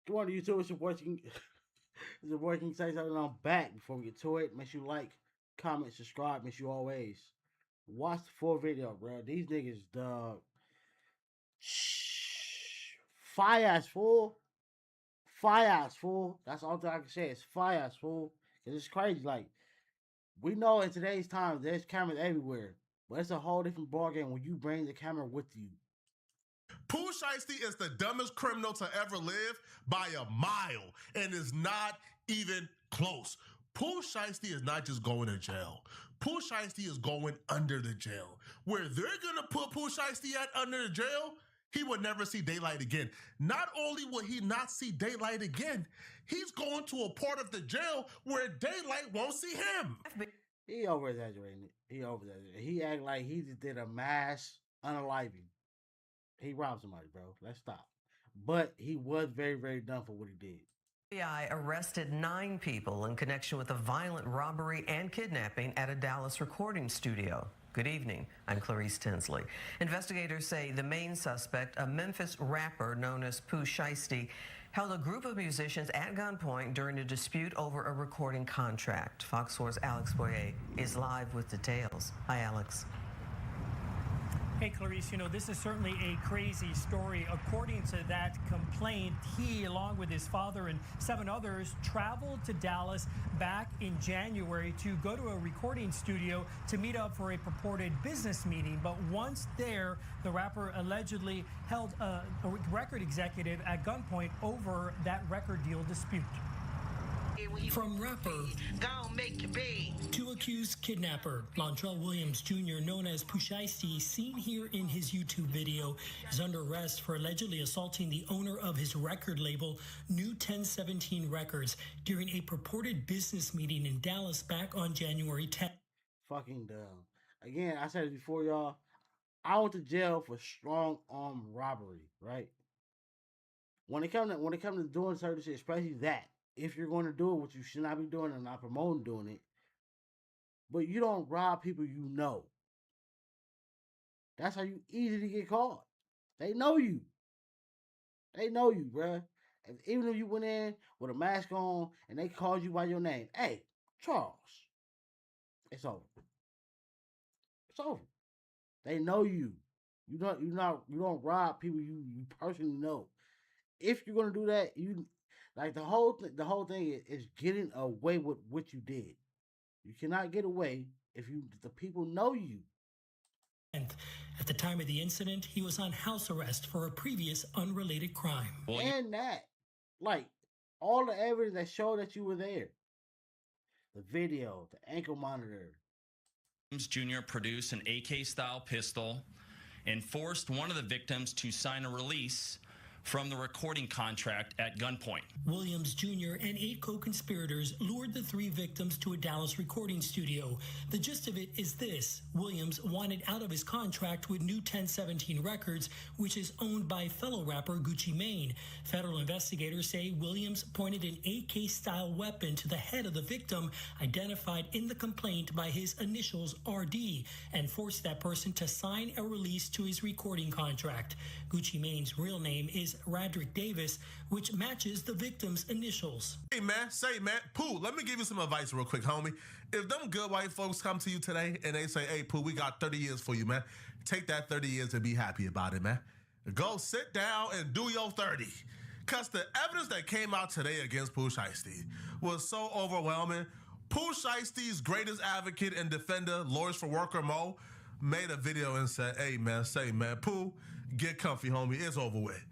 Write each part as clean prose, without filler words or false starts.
Come on to YouTube. It's your boy King. It's your boy King Say something. I'm back. Before we get to it, make sure you like, comment, subscribe. Make sure you always watch the full video, bro. These niggas, dog. Fire ass fool. Fire ass fool. That's all I can say. It's fire ass fool. Cause it's crazy. Like we know in today's time, there's cameras everywhere, but it's a whole different ballgame when you bring the camera with you. Pooh Shiesty is the dumbest criminal to ever live by a mile and is not even close. Pooh Shiesty is not just going to jail. Pooh Shiesty is going under the jail. Where they're going to put Pooh Shiesty at under the jail, he would never see daylight again. Not only will he not see daylight again, he's going to a part of the jail where daylight won't see him. He over exaggerating it. He over exaggerating. He act like he just did a mass unaliving. He robbed somebody, bro. Let's stop. But he was very, very dumb for what he did. FBI arrested 9 people in connection with a violent robbery and kidnapping at a Dallas recording studio. Good evening. I'm Clarice Tinsley. Investigators say the main suspect, a Memphis rapper known as Pooh Shiesty, held a group of musicians at gunpoint during a dispute over a recording contract. Fox 4's Alex Boyer is live with details. Hi, Alex. Hey, Clarice, this is certainly a crazy story. According to that complaint, he, along with his father and 7 others, traveled to Dallas back in January to go to a recording studio to meet up for a purported business meeting. But once there, the rapper allegedly held a record executive at gunpoint over that record deal dispute. From rapper to accused kidnapper, Lontrell Williams Jr., known as Pooh Shiesty, seen here in his YouTube video, is under arrest for allegedly assaulting the owner of his record label, New 1017 Records, during a purported business meeting in Dallas back on January 10th. Fucking dumb. Again, I said it before, y'all. I went to jail for strong arm robbery, right? When it comes to doing certain shit, especially that. If you're going to do it, which you should not be doing, and not promoting doing it, but you don't rob people you know. That's how you easy to get caught. They know you. They know you, bruh. Even if you went in with a mask on and they called you by your name, hey, Charles, it's over. It's over. They know you. You don't rob people you personally know. If you're gonna do that, like the whole thing is getting away with what you did. You cannot get away if the people know you. And at the time of the incident, he was on house arrest for a previous unrelated crime. And that, like, all the evidence that showed that you were there. The video, the ankle monitor. Jr. produced an AK-style pistol and forced one of the victims to sign a release from the recording contract at gunpoint. Williams Jr. and 8 co-conspirators lured the 3 victims to a Dallas recording studio. The gist of it is this: Williams wanted out of his contract with New 1017 Records, which is owned by fellow rapper Gucci Mane. Federal investigators say Williams pointed an AK-style weapon to the head of the victim, identified in the complaint by his initials RD, and forced that person to sign a release to his recording contract. Gucci Mane's real name is Radrick Davis, which matches the victim's initials. Hey man, Pooh, let me give you some advice real quick, homie. If them good white folks come to you today and they say, hey Pooh, we got 30 years for you, man, take that 30 years and be happy about it, man. Go sit down and do your 30. Cause the evidence that came out today against Pooh Shiesty was so overwhelming. Pooh Shiesty's greatest advocate and defender, Lawyers for Worker Mo, made a video and said, hey man, Pooh, get comfy, homie, it's over with.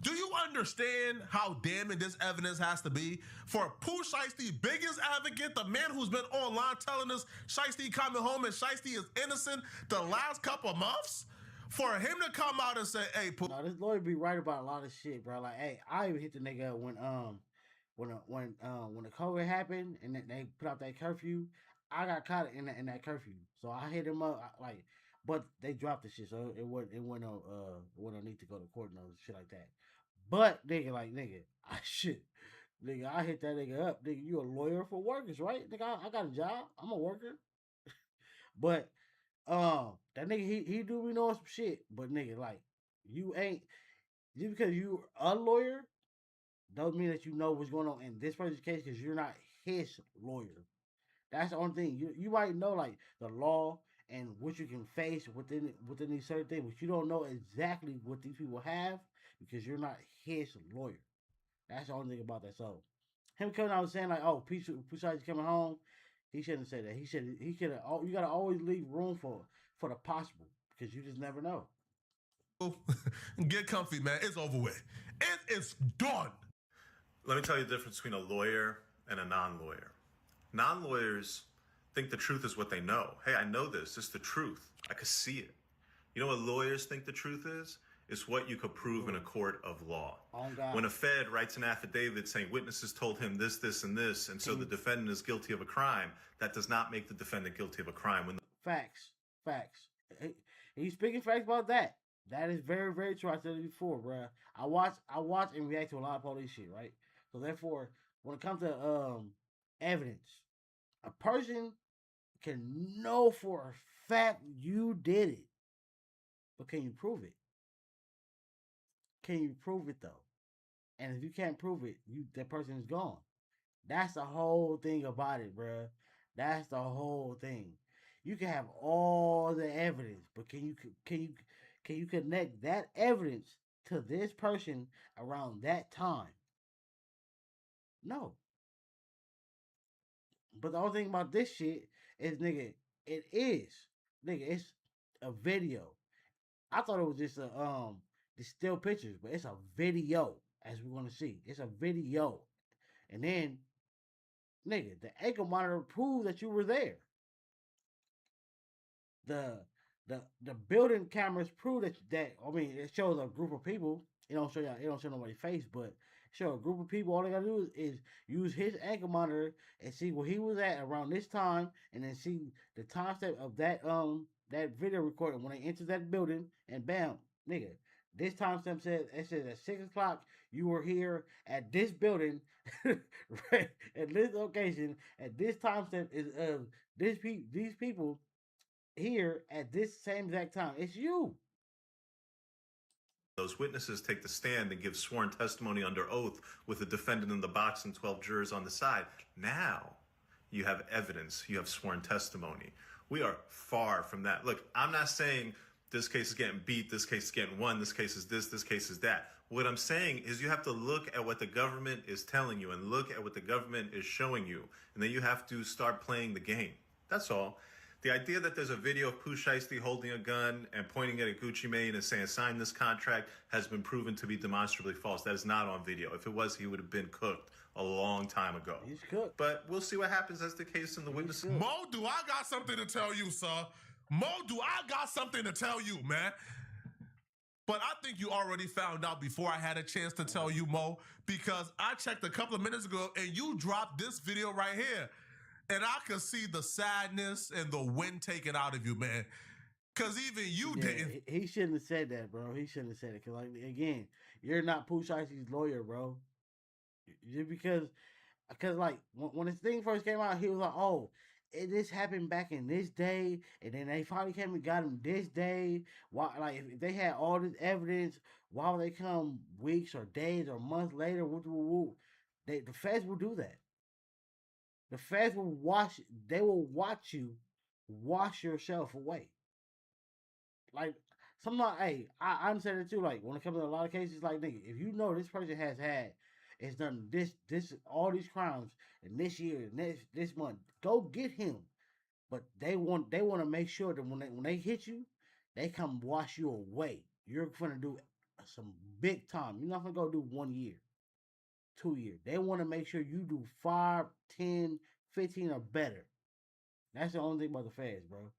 Do you understand how damning this evidence has to be for Pooh Shiesty, biggest advocate, the man who's been online telling us Shiesty coming home and Shiesty is innocent the last couple of months? For him to come out and say, hey, Pooh. No, this lawyer be right about a lot of shit, bro. Like, hey, I even hit the nigga up when the COVID happened and they put out that curfew. I got caught in that curfew, so I hit him up but they dropped the shit, so it went no need to go to court and shit like that. But nigga, I hit that nigga up. Nigga, you a lawyer for workers, right? Nigga, I got a job. I'm a worker. But that nigga he do be knowing some shit. But nigga, like, you ain't just because you a lawyer Doesn't mean that you know what's going on in this person's case because you're not his lawyer. That's the only thing. You might know like the law and what you can face within these certain things, but you don't know exactly what these people have because you're not his lawyer. That's the only thing about that. So him coming out and saying like, "Oh, Pusha's coming home," he shouldn't say that. He should have. You gotta always leave room for the possible because you just never know. Get comfy, man. It's over with. It is done. Let me tell you the difference between a lawyer and a non-lawyer. Non-lawyers think the truth is what they know. Hey, I know this. It's the truth. I could see it. You know what lawyers think the truth is? It's what you could prove in a court of law. Oh, God. When a Fed writes an affidavit saying witnesses told him this, this, and this, and so the defendant is guilty of a crime, that does not make the defendant guilty of a crime. Facts. He's speaking facts about that. That is very, very true. I said it before, bruh. I watch and react to a lot of police shit, right? So therefore, when it comes to evidence, a person can know for a fact you did it, but can you prove it? Can you prove it though? And if you can't prove it, that person is gone. That's the whole thing about it, bruh. That's the whole thing. You can have all the evidence, but can you connect that evidence to this person around that time? No. But the only thing about this shit is, nigga, it's a video. I thought it was just the still pictures, but it's a video, as we're gonna see. It's a video. And then, nigga, the ankle monitor proves that you were there. The building cameras prove that I mean, it shows a group of people. It don't show nobody's face, but show a group of people. All they gotta do is use his ankle monitor and see where he was at around this time, and then see the timestamp of that video recording when they entered that building, and bam, nigga, this timestamp says at 6:00 you were here at this building, right, at this location, at this timestamp is these people here at this same exact time. It's you. Those witnesses take the stand and give sworn testimony under oath with the defendant in the box and 12 jurors on the side. Now you have evidence. You have sworn testimony. We are far from that. Look, I'm not saying this case is getting beat, this case is getting won, this case is this case is that. What I'm saying is you have to look at what the government is telling you and look at what the government is showing you. And then you have to start playing the game. That's all. The idea that there's a video of Pooh Shiesty holding a gun and pointing at a Gucci Mane and saying, sign this contract, has been proven to be demonstrably false. That is not on video. If it was, he would have been cooked a long time ago. He's cooked. But we'll see what happens as the case in the witnesses. Mo, do I got something to tell you, sir? Mo, do I got something to tell you, man? But I think you already found out before I had a chance to tell you, Mo, because I checked a couple of minutes ago and you dropped this video right here. And I could see the sadness and the wind taken out of you, man. Because even you didn't. He shouldn't have said that, bro. He shouldn't have said it. Because, like, again, you're not Pooh Shiesty's lawyer, bro. Just because like, when this thing first came out, he was like, oh, this happened back in this day. And then they finally came and got him this day. Why? Like, if they had all this evidence, why would they come weeks or days or months later? The feds will do that. The feds will watch you wash yourself away. Like, sometimes, hey, I understand it too. Like, when it comes to a lot of cases, like, nigga, if you know this person has done all these crimes in this year, this month, go get him. But they want to make sure that when they hit you, they come wash you away. You're gonna do some big time. You're not gonna go do 1 year. 2 years. They want to make sure you do 5, 10, 15 or better. That's the only thing about the feds, bro.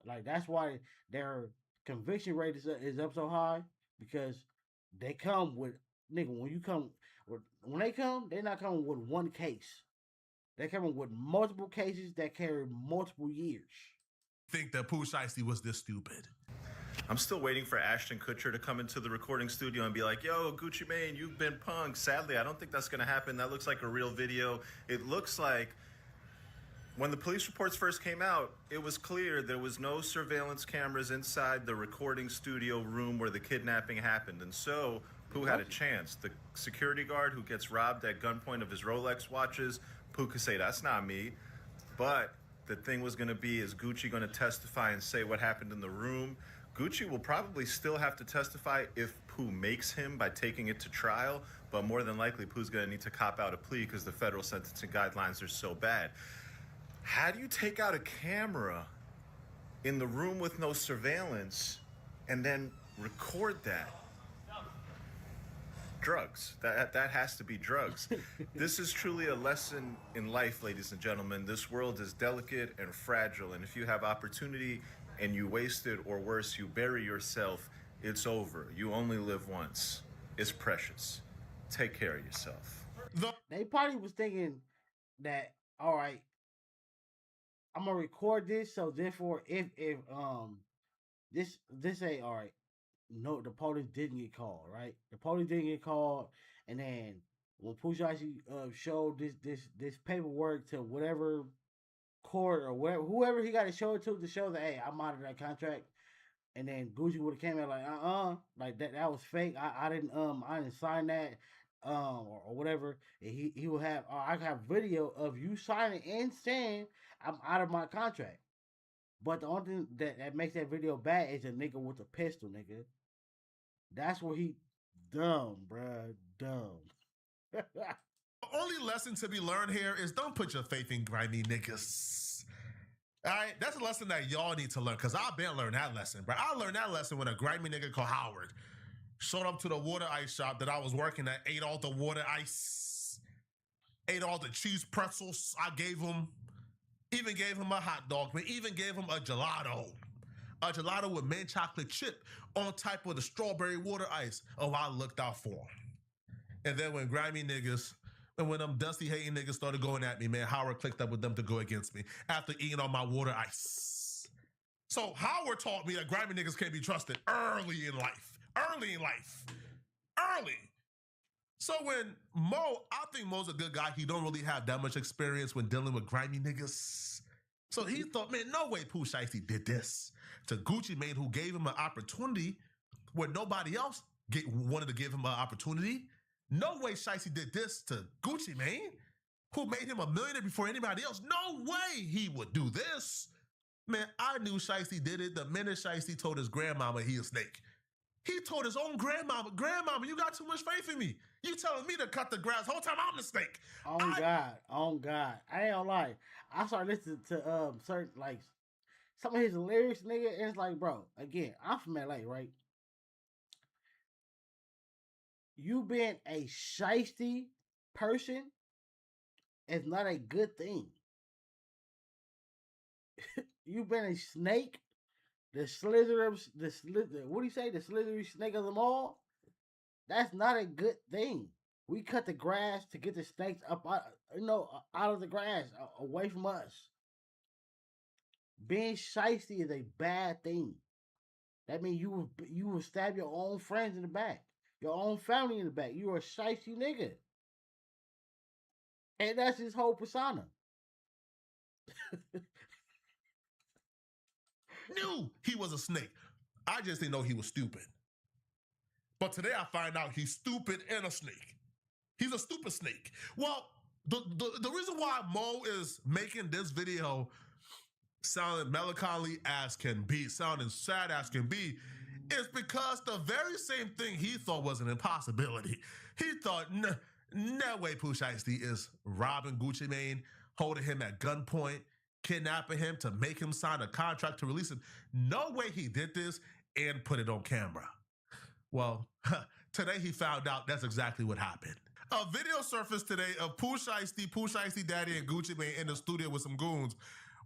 Like, that's why their conviction rate is up so high, because they come with, nigga, when they come, they're not coming with one case. They're coming with multiple cases that carry multiple years. Think that Pooh Shiesty was this stupid. I'm still waiting for Ashton Kutcher to come into the recording studio and be like, yo, Gucci Mane, you've been punked. Sadly, I don't think that's going to happen. That looks like a real video. It looks like when the police reports first came out, it was clear there was no surveillance cameras inside the recording studio room where the kidnapping happened. And so Pooh had a chance. The security guard who gets robbed at gunpoint of his Rolex watches, Pooh could say, that's not me. But the thing was going to be, is Gucci going to testify and say what happened in the room? Gucci will probably still have to testify if Pooh makes him by taking it to trial, but more than likely Pooh's going to need to cop out a plea because the federal sentencing guidelines are so bad. How do you take out a camera in the room with no surveillance and then record that? Drugs. That has to be drugs. This is truly a lesson in life, ladies and gentlemen. This world is delicate and fragile, and if you have opportunity and you waste it, or worse, you bury yourself, it's over. You only live once. It's precious. Take care of yourself. They probably was thinking that, all right, I'm gonna record this, so therefore, if this ain't all right. No, the police didn't get called, right? The police didn't get called, and then when Pooh Shiesty showed this paperwork to whatever court or whatever, whoever he got to show it to show that, hey, I'm out of that contract, and then Gucci would have came out like like that was fake. I didn't sign that or whatever. And he will have I have video of you signing and saying I'm out of my contract. But the only thing that makes that video bad is a nigga with a pistol, nigga. That's where he dumb, bruh. Dumb. The only lesson to be learned here is don't put your faith in grimy niggas. All right, that's a lesson that y'all need to learn, because I've been learning that lesson, bro. I learned that lesson when a grimy nigga called Howard showed up to the water ice shop that I was working at, ate all the water ice, ate all the cheese pretzels I gave him, even gave him a hot dog, but even gave him a gelato with mint chocolate chip on type of the strawberry water ice. Oh, I looked out for him. And then when grimy niggas, and when them dusty hating niggas started going at me, man, Howard clicked up with them to go against me after eating all my water ice. So Howard taught me that grimy niggas can't be trusted early in life. Early. So when Mo, I think Mo's a good guy. He don't really have that much experience when dealing with grimy niggas. So he thought, man, no way Pooh Shiesty did this to Gucci Mane, who gave him an opportunity where nobody else wanted to give him an opportunity. No way Shiesty did this to Gucci Mane, who made him a millionaire before anybody else. No way he would do this. Man, I knew Shiesty did it the minute Shiesty told his grandmama he a snake. He told his own grandmama, you got too much faith in me. You telling me to cut the grass. Whole time I'm the snake. On God. I ain't gonna lie. I started listening to certain, like, some of his lyrics, nigga, and it's like, bro, again, I'm from LA, right? You being a shiesty person is not a good thing. You been a snake, what do you say? The slithery snake of them all? That's not a good thing. We cut the grass to get the snakes up out of the grass, away from us. Being shiesty is a bad thing. That means you will stab your own friends in the back, your own family in the back. You are a shiesty nigga. And that's his whole persona. Knew he was a snake. I just didn't know he was stupid. But today I find out he's stupid and a snake. He's a stupid snake. Well, the reason why Mo is making this video sounding melancholy as can be, sounding sad as can be, is because the very same thing he thought was an impossibility. He thought, no way Pooh Shiesty is robbing Gucci Mane, holding him at gunpoint, kidnapping him to make him sign a contract to release him. No way he did this and put it on camera. Well, today he found out that's exactly what happened. A video surfaced today of Pooh Shiesty Daddy, and Gucci Mane in the studio with some goons,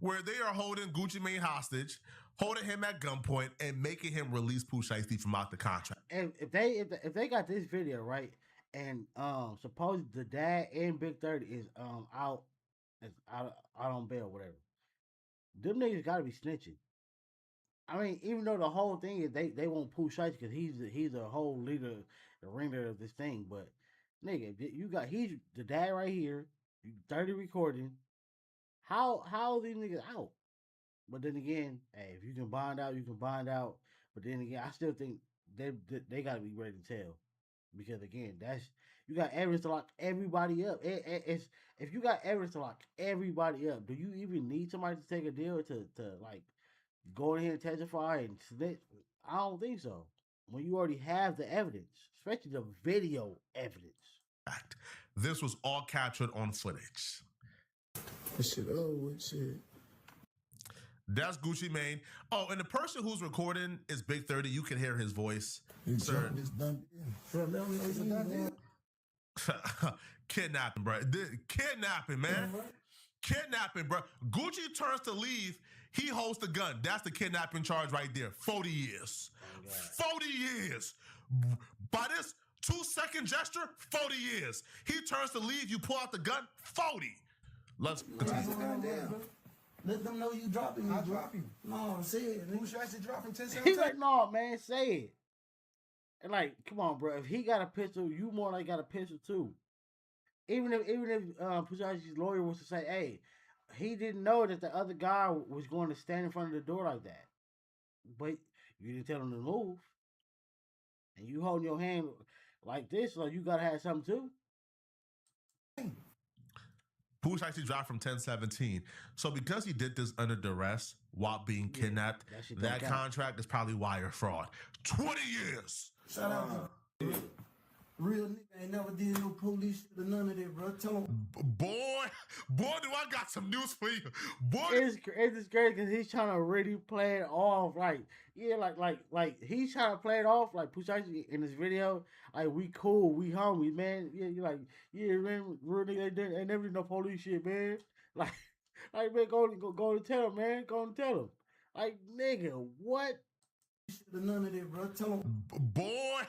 where they are holding Gucci Mane hostage, holding him at gunpoint, and making him release Pooh Shiesty from out the contract. And if they got this video right, and suppose the dad and Big 30 is out on bail, whatever, them niggas gotta be snitching. I mean, even though the whole thing is they won't Pooh Shiesty because he's the whole leader, the ringleader of this thing. But nigga, he's the dad right here, 30 recording. How are these niggas out? But then again, hey, if you can bond out, you can bond out. But then again, I still think they gotta be ready to tell. because again, you got evidence to lock everybody up. If you got evidence to lock everybody up, do you even need somebody to take a deal to like go in here and testify and snitch? I don't think so. When you already have the evidence, especially the video evidence. This was all captured on footage. This shit, shit. That's Gucci Mane. Oh, and the person who's recording is Big 30. You can hear his voice. Sir. Kidnapping, bro. Kidnapping, man. Kidnapping, bro. Gucci turns to leave. He holds the gun. That's the kidnapping charge right there. 40 years. 40 years. By this 2-second gesture, 40 years. He turns to leave. You pull out the gun, 40. Let's continue. Let them know you dropping me. I drop you. No, say it. Who should I say dropping 10 cents? He's like, no, man, say it. And like, come on, bro. If he got a pistol, you more like got a pistol too. Even if Pusha's lawyer was to say, hey, he didn't know that the other guy was going to stand in front of the door like that. But you didn't tell him to move. And you holding your hand like this, so you gotta have something too. Pooh actually dropped from 1017. So because he did this under duress while being kidnapped, that contract is probably wire fraud. 20 years. Shout out to real nigga ain't never did no police shit or none of that, bro. Tell him. Boy, do I got some news for you. Boy. It's just crazy because he's trying to really play it off. Like he's trying to play it off like Pusha in this video. Like, we cool, we homies, man. Yeah, you're like, yeah, man, real nigga ain't never did no police shit, man. Like man, go to tell him, man. Go and tell him. Like, nigga, what? None of that, bro. Tell him. Boy.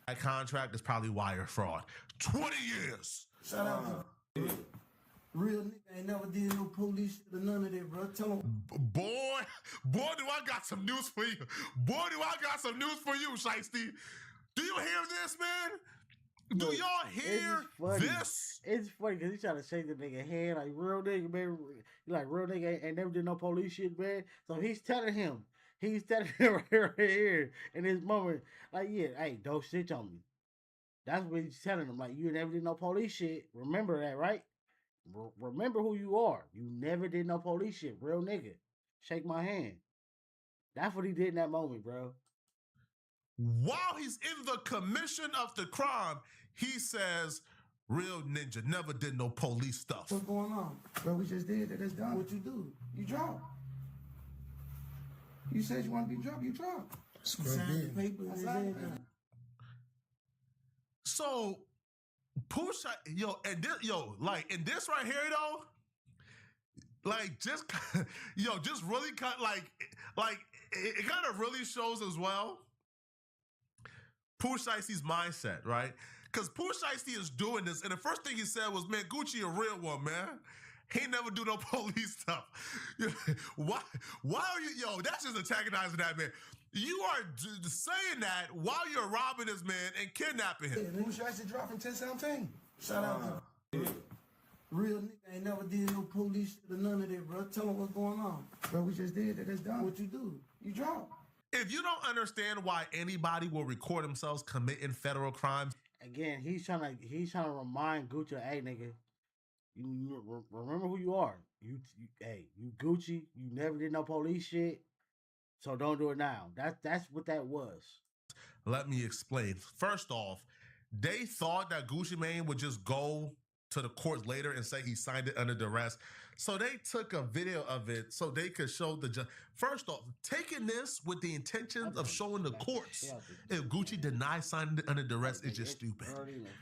That contract is probably wire fraud. 20 years. Shout out to real nigga ain't never did no police shit or none of that, bro. Tell him. Boy, do I got some news for you. Boy, do I got some news for you, Shiesty. Do you hear this, man? Do y'all hear this? It's funny because he's trying to shake the nigga hand like, real nigga, man. Like, real nigga ain't never did no police shit, man. So he's telling him right here in this moment, like, yeah, hey, don't snitch on me. That's what he's telling him. Like, you never did no police shit. Remember that, right? Remember who you are. You never did no police shit, real nigga. Shake my hand. That's what he did in that moment, bro. While he's in the commission of the crime, he says, real ninja, never did no police stuff. What's going on? Bro, we just did it. That's done. What you do? You drop. You said you want to be dropped, you drop. Sign the paper. So, Pusha, like, in this right here, though, like, just really it kind of really shows as well Pooh Shiesty's mindset, right? Because Pooh Shiesty is doing this, and the first thing he said was, man, Gucci a real one, man. He ain't never do no police stuff. Why are you, that's just antagonizing that man. You are saying that while you're robbing this man and kidnapping him. Pooh Shiesty dropping 1017. Shout out to real nigga ain't never did no police shit or none of that, bro. Tell him what's going on. Bro, we just did it. That's done. What you do? You drop. If you don't understand why anybody will record themselves committing federal crimes. Again, he's trying to remind Gucci, hey, nigga, you remember who you are. You Gucci. You never did no police shit, so don't do it now. That's what that was. Let me explain. First off, they thought that Gucci Mane would just go to the court later and say he signed it under duress. So they took a video of it so they could show the judge. First off, taking this with the intentions of showing the courts if Gucci denies signing it under duress is just stupid,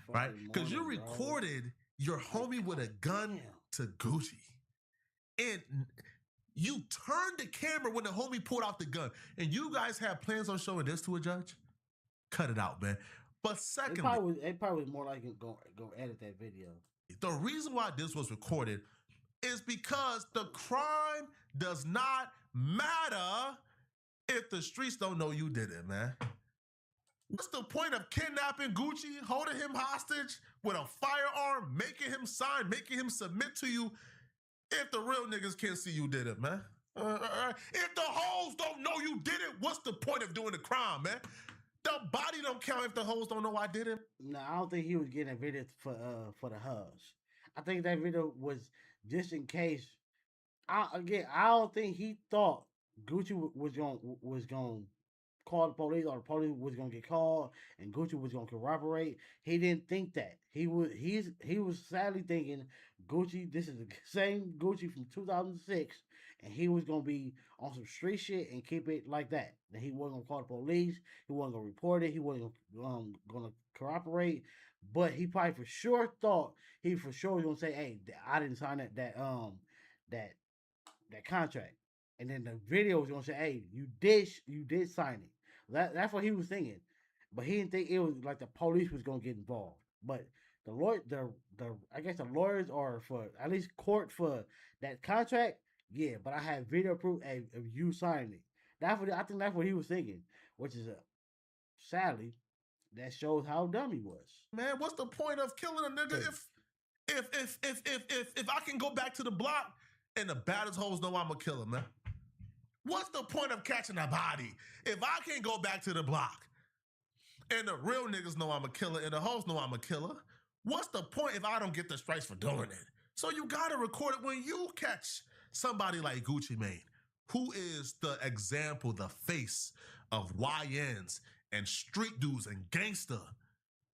right? Because you recorded your homie with a gun to Gucci. And you turned the camera when the homie pulled out the gun. And you guys have plans on showing this to a judge? Cut it out, man. But secondly, it probably was more like go edit that video. The reason why this was recorded is because the crime does not matter if the streets don't know you did it, man. What's the point of kidnapping Gucci, holding him hostage with a firearm, making him sign, making him submit to you if the real niggas can't see you did it, man? If the hoes don't know you did it, what's the point of doing the crime, man? The body don't count if the hoes don't know I did it. No, I don't think he was getting a video for the hugs. I think that video was just in case. I don't think he thought Gucci was going to call the police, or the police was gonna get called and Gucci was gonna corroborate. He didn't think that. He was sadly thinking Gucci, this is the same Gucci from 2006, and he was gonna be on some street shit and keep it like that. That he wasn't gonna call the police, he wasn't gonna report it, he wasn't gonna corroborate. But he probably for sure thought he for sure was gonna say, "Hey, I didn't sign that contract." And then the video was gonna say, "Hey, you did sign it." That's what he was thinking, but he didn't think it was like the police was gonna get involved. But the lawyer, the I guess the lawyers are for at least court for that contract. Yeah, but I have video proof of you signing it. I think that's what he was thinking, which is sadly that shows how dumb he was. Man, what's the point of killing a nigga if I can go back to the block and the baddest hoes know I'm a killer, man? What's the point of catching a body if I can't go back to the block and the real niggas know I'm a killer and the hoes know I'm a killer? What's the point if I don't get the stripes for doing it? So you gotta record it when you catch somebody like Gucci Mane, who is the example, the face of YNs and street dudes and gangster.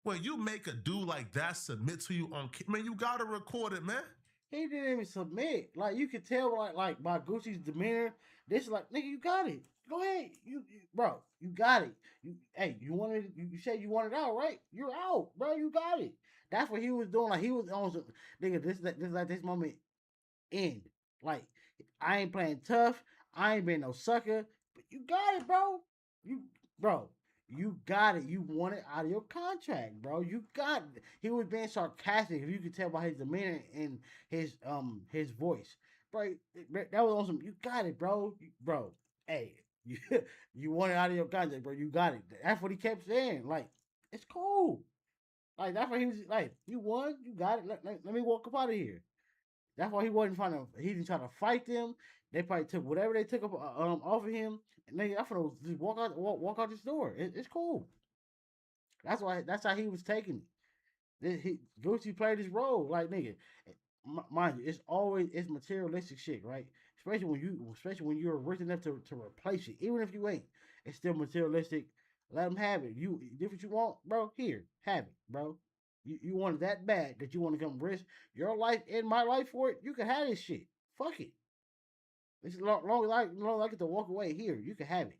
When you make a dude like that submit to you on, man, you gotta record it, man. He didn't even submit. Like you could tell, like by Gucci's demeanor, this is like, nigga, you got it. Go ahead, bro, you got it. You wanted, you said you wanted out, right? You're out, bro. You got it. That's what he was doing. Like he was on some, nigga. This moment end. Like I ain't playing tough. I ain't been no sucker. But you got it, bro. You got it. You want it out of your contract, bro. You got it. He was being sarcastic. If you could tell by his demeanor and his voice, bro. That was on some. You got it, bro. Bro, hey, you want it out of your contract, bro. You got it. That's what he kept saying. Like it's cool. Like that's why he was like, you won, you got it. Let me walk up out of here. That's why he wasn't trying to. He didn't try to fight them. They probably took whatever they took up off of him, and they just walk out this door. It's cool. That's how he was taking it. Gucci played his role, like nigga. Mind you, it's materialistic shit, right? Especially when you're rich enough to replace it, even if you ain't, it's still materialistic. Let them have it. You did what you want, bro. Here, have it, bro. You want it that bad that you want to come risk your life and my life for it. You can have this shit. Fuck it. As long as I get to walk away here, you can have it.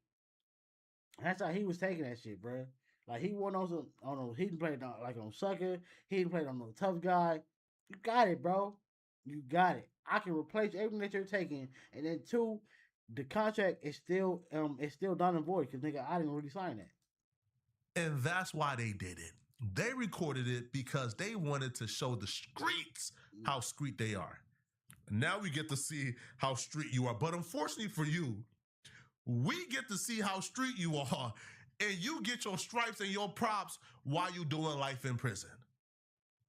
That's how he was taking that shit, bro. Like he wasn't on he didn't play on sucker. He didn't play on no tough guy. You got it, bro. You got it. I can replace everything that you're taking, and then two, the contract is still done and void because nigga, I didn't really sign that. And that's why they did it. They recorded it because they wanted to show the streets how street they are. Now we get to see how street you are. But unfortunately for you, we get to see how street you are, and you get your stripes and your props while you doing life in prison.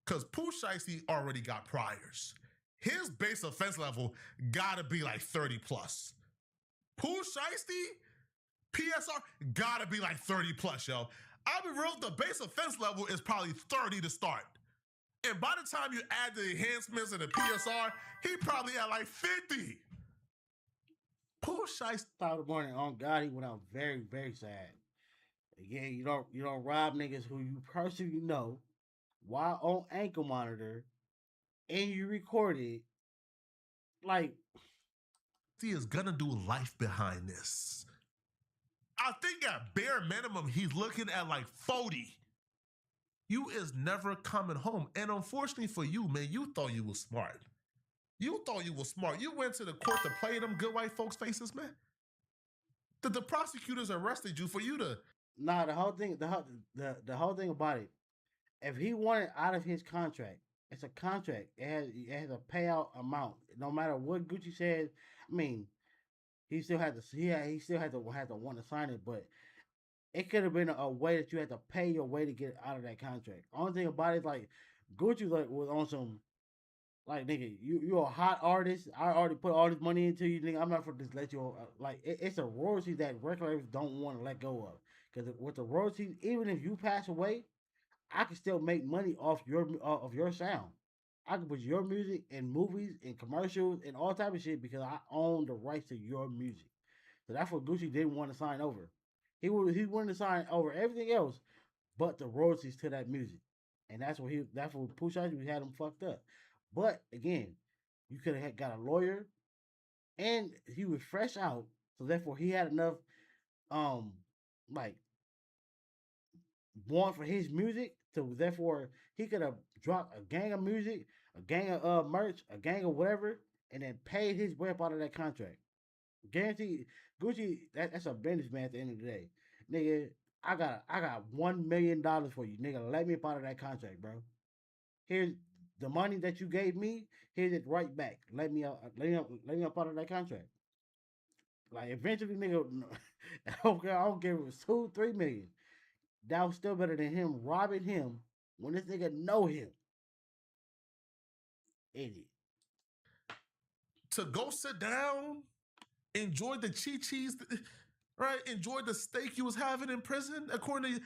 Because Pooh Shiesty already got priors. His base offense level gotta be like 30 plus. Pooh Shiesty, PSR, gotta be like 30 plus, yo. I'll be real, the base offense level is probably 30 to start. And by the time you add the enhancements and the PSR, he probably at like 50. Pooh Shiesty. Thought the morning, on God, he went out very, very sad. Again, you don't rob niggas who you personally know while on ankle monitor and you record it. Like, he is gonna do life behind this. I think at bare minimum, he's looking at like 40. You is never coming home. And unfortunately for you, man, you thought you was smart. You thought you was smart. You went to the court to play them good white folks' faces, man. The prosecutors arrested you for you to... Nah, the whole thing about it, if he wanted out of his contract, it's a contract. It has a payout amount. No matter what Gucci says, I mean, he still had to want to sign it, but it could have been a way that you had to pay your way to get out of that contract. Only thing about it is like Gucci was on some like nigga, you're a hot artist. I already put all this money into you, nigga. I'm not for just let you it's a royalty that record labels don't want to let go of Because with the royalties, even if you pass away, I can still make money off your sound. I can put your music in movies and commercials and all type of shit because I own the rights to your music. So that's what Gucci didn't want to sign over. He wanted to sign over everything else but the royalties to that music. And that's what Pooh Shiesty had him fucked up. But again, you could have got a lawyer and he was fresh out, so therefore he had enough um like want for his music to therefore he could have dropped a gang of music, a gang of merch, a gang of whatever, and then paid his way up out of that contract. Guaranteed Gucci that's a businessman at the end of the day. Nigga, I got $1 million for you, nigga. Let me up out of that contract, bro. Here's the money that you gave me, here's it right back. Let me up out of that contract. Like eventually, nigga, I don't care if it was 2, 3 million. That was still better than him robbing him when this nigga know him. Idiot. To go sit down, enjoy the chi-chis, right? Enjoy the steak you was having in prison, according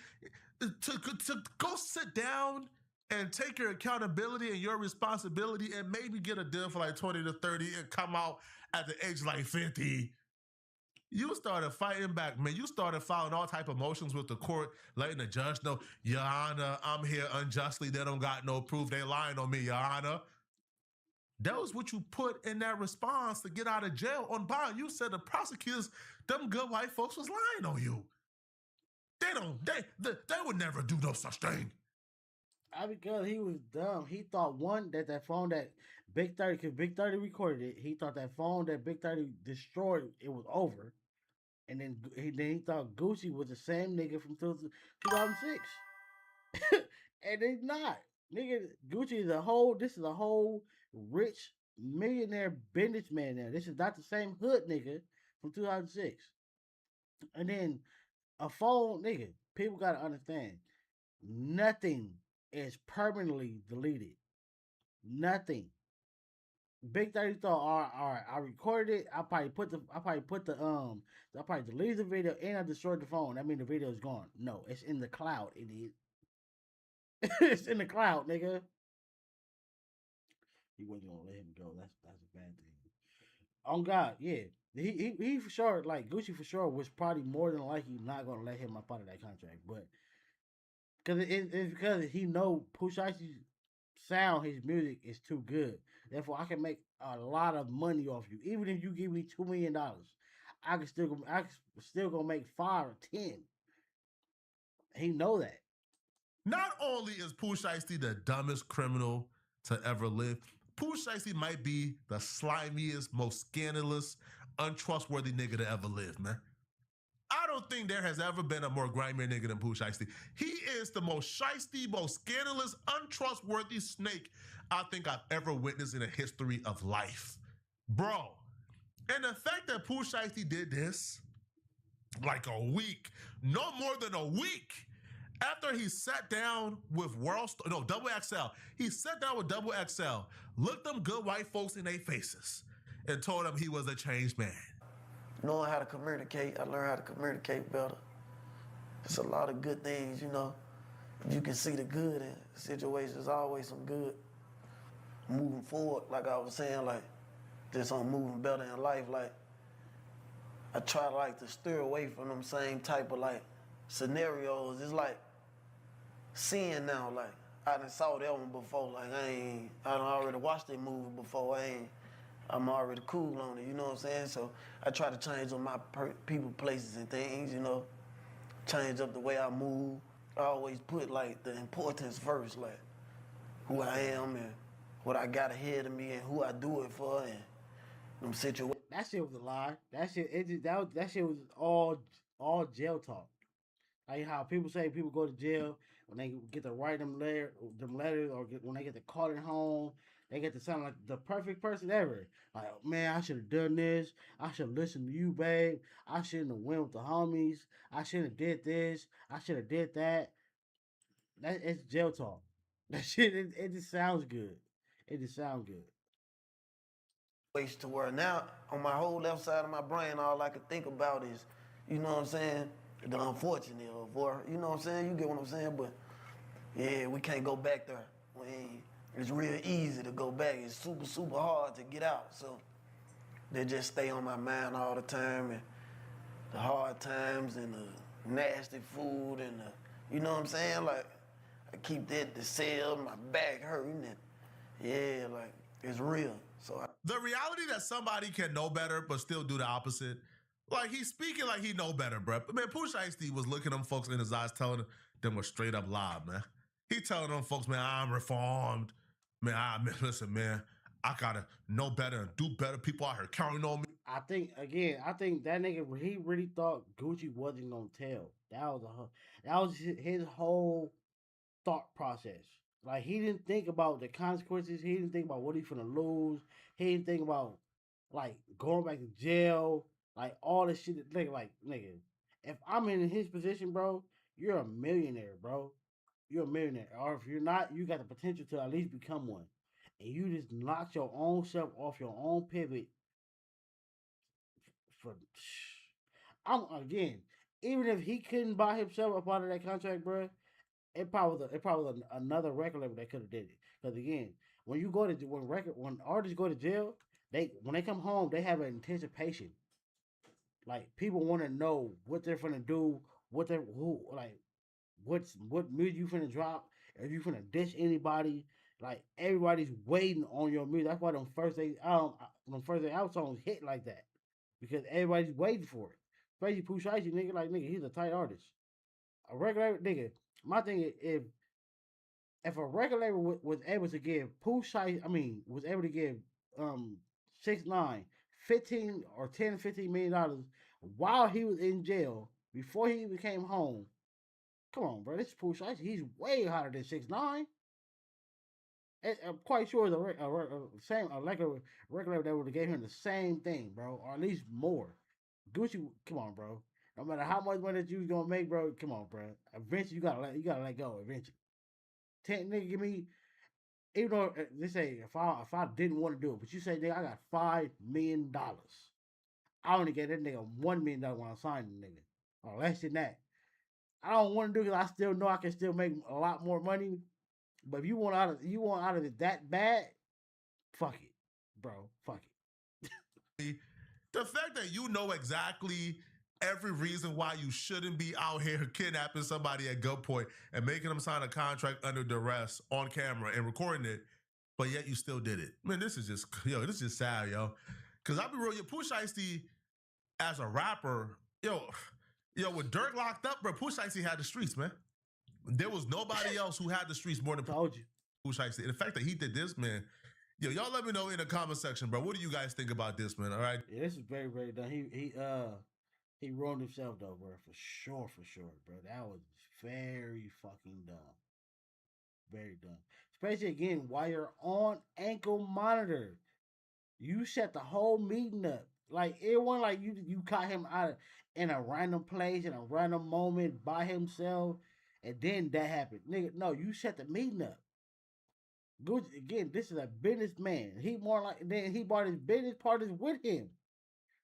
to go sit down and take your accountability and your responsibility and maybe get a deal for like 20 to 30 and come out at the age like 50. You started fighting back, man. You started filing all type of motions with the court, letting the judge know, Your Honor, I'm here unjustly. They don't got no proof. They lying on me, Your Honor. That was what you put in that response to get out of jail on bond. You said the prosecutors, them good white folks was lying on you. They would never do no such thing. Because he was dumb. He thought that phone that Big 30, because Big 30 recorded it, he thought that phone that Big 30 destroyed, it was over. And then he thought Gucci was the same nigga from 2006. And it's not. Nigga, Gucci is this is a whole rich millionaire businessman now. This is not the same hood nigga from 2006. And then a phone, nigga, people gotta understand, nothing is permanently deleted. Nothing. Big 30 thought, all right, I recorded it. I probably deleted the video and I destroyed the phone. That means the video is gone. No, it's in the cloud, idiot. It's in the cloud, nigga. He wasn't gonna let him go. That's a bad thing. On God, yeah. He for sure, like Gucci for sure was probably more than likely not gonna let him up out of that contract. But it's because he know Pooh Shiesty's sound, his music is too good. Therefore, I can make a lot of money off you. Even if you give me $2 million, I can still gonna make 5 or 10. He know that. Not only is Pooh Shiesty the dumbest criminal to ever live, Pooh Shiesty might be the slimiest, most scandalous, untrustworthy nigga to ever live, man. I don't think there has ever been a more grimier nigga than Pooh Shiesty. He is the most shiesty, most scandalous, untrustworthy snake I think I've ever witnessed in the history of life. Bro, and the fact that Pooh Shiesty did this like a week, no more than a week, after he sat down with Double XL, he sat down with Double XL, looked them good white folks in their faces, and told them he was a changed man. Knowing how to communicate, I learned how to communicate better. It's a lot of good things, you know. You can see the good in situations, there's always some good. Moving forward, like I was saying, like, just on moving better in life, like, I try to steer away from them same type of, like, scenarios. It's like, seeing now, like, I done saw that one before, like, I done already watched that movie before, I'm already cool on it, you know what I'm saying? So I try to change on my people, places, and things, you know, change up the way I move. I always put, like, the importance first, like, who I am and what I got ahead of me and who I do it for and them situations. That shit was a lie. That shit was all jail talk. Like how people say people go to jail when they get to write them letters, or when they get to call it home, they get to sound like the perfect person ever. Like, man, I should have done this. I should have listened to you, babe. I shouldn't have went with the homies. I shouldn't have did this. I should have did that. It's jail talk. That shit, it just sounds good. It just sounds good. Ways to where now, on my whole left side of my brain, all I can think about is, you know what I'm saying, the unfortunate, or you know what I'm saying? You get what I'm saying? But yeah, we can't go back there. It's real easy to go back. It's super, super hard to get out. So they just stay on my mind all the time, and the hard times and the nasty food and the, you know what I'm saying? Like, I keep the cell, my back hurting, and yeah, like, it's real. The reality that somebody can know better but still do the opposite, like, he's speaking like he know better, bro. Man, Pooh Shiesty was looking them folks in his eyes, telling them a straight up lie, man. He telling them folks, man, I'm reformed. Man, listen, man, I gotta know better and do better. People out here counting on me. I think that nigga, he really thought Gucci wasn't gonna tell. That was his whole thought process. Like, he didn't think about the consequences. He didn't think about what he's gonna lose. He didn't think about like going back to jail, like all this shit. Nigga, if I'm in his position, bro, you're a millionaire, bro. You're a millionaire. Or if you're not, you got the potential to at least become one. And you just knocked your own self off your own pivot for I'm again, even if he couldn't buy himself up out of that contract, bro, it probably was another record label that could have did it. Because again, when artists go to jail, when they come home, they have an anticipation. Like, people want to know what they're gonna do, what music you finna drop, if you finna dish anybody. Like, everybody's waiting on your music. That's why them first day out songs hit like that, because everybody's waiting for it. Especially Pooh Shiesty, nigga. Like, nigga, he's a tight artist. A regular nigga. My thing is, if a record label was able to give Pooh Shiesty, was able to give 6ix9ine 15 or 10 $15 million while he was in jail before he even came home. Come on, bro. This is Pooh Shiesty. He's way hotter than 6ix9ine. I'm quite sure the record label that would have gave him the same thing, bro, or at least more. Gucci, come on, bro. No matter how much money that you was gonna make, bro, come on, bro. Eventually, you gotta let go. Eventually, nigga, give me. Even though they say if I didn't want to do it, but you say, nigga, I got $5 million. I only gave that nigga $1 million when I signed the nigga, or less than that. I don't want to do it because I still know I can still make a lot more money. But if you want out of it that bad, fuck it, bro. Fuck it. The fact that you know exactly every reason why you shouldn't be out here kidnapping somebody at gunpoint and making them sign a contract under duress on camera and recording it, but yet you still did it. Man, this is just sad, yo. Because I'll be real, Pooh Shiesty as a rapper, with Dirk locked up, bro, Pooh Shiesty had the streets, man. There was nobody else who had the streets more than Pooh Shiesty. And the fact that he did this, man, y'all let me know in the comment section, bro. What do you guys think about this, man? All right. Yeah, this is very, very done. He ruined himself though, bro. For sure, bro. That was very fucking dumb. Very dumb. Especially again while you're on ankle monitor. You set the whole meeting up. Like, it wasn't like you caught him in a random place in a random moment by himself. And then that happened. Nigga, no, you set the meeting up. Gucci, again, this is a businessman. He brought his business partners with him.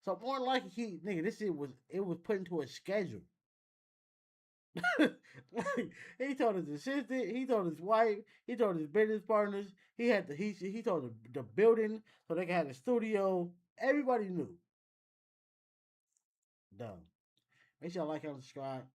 So more like this shit was put into a schedule. He told his assistant, he told his wife, he told his business partners, he told the building so they could have the studio. Everybody knew. Dumb. Make sure y'all like and subscribe.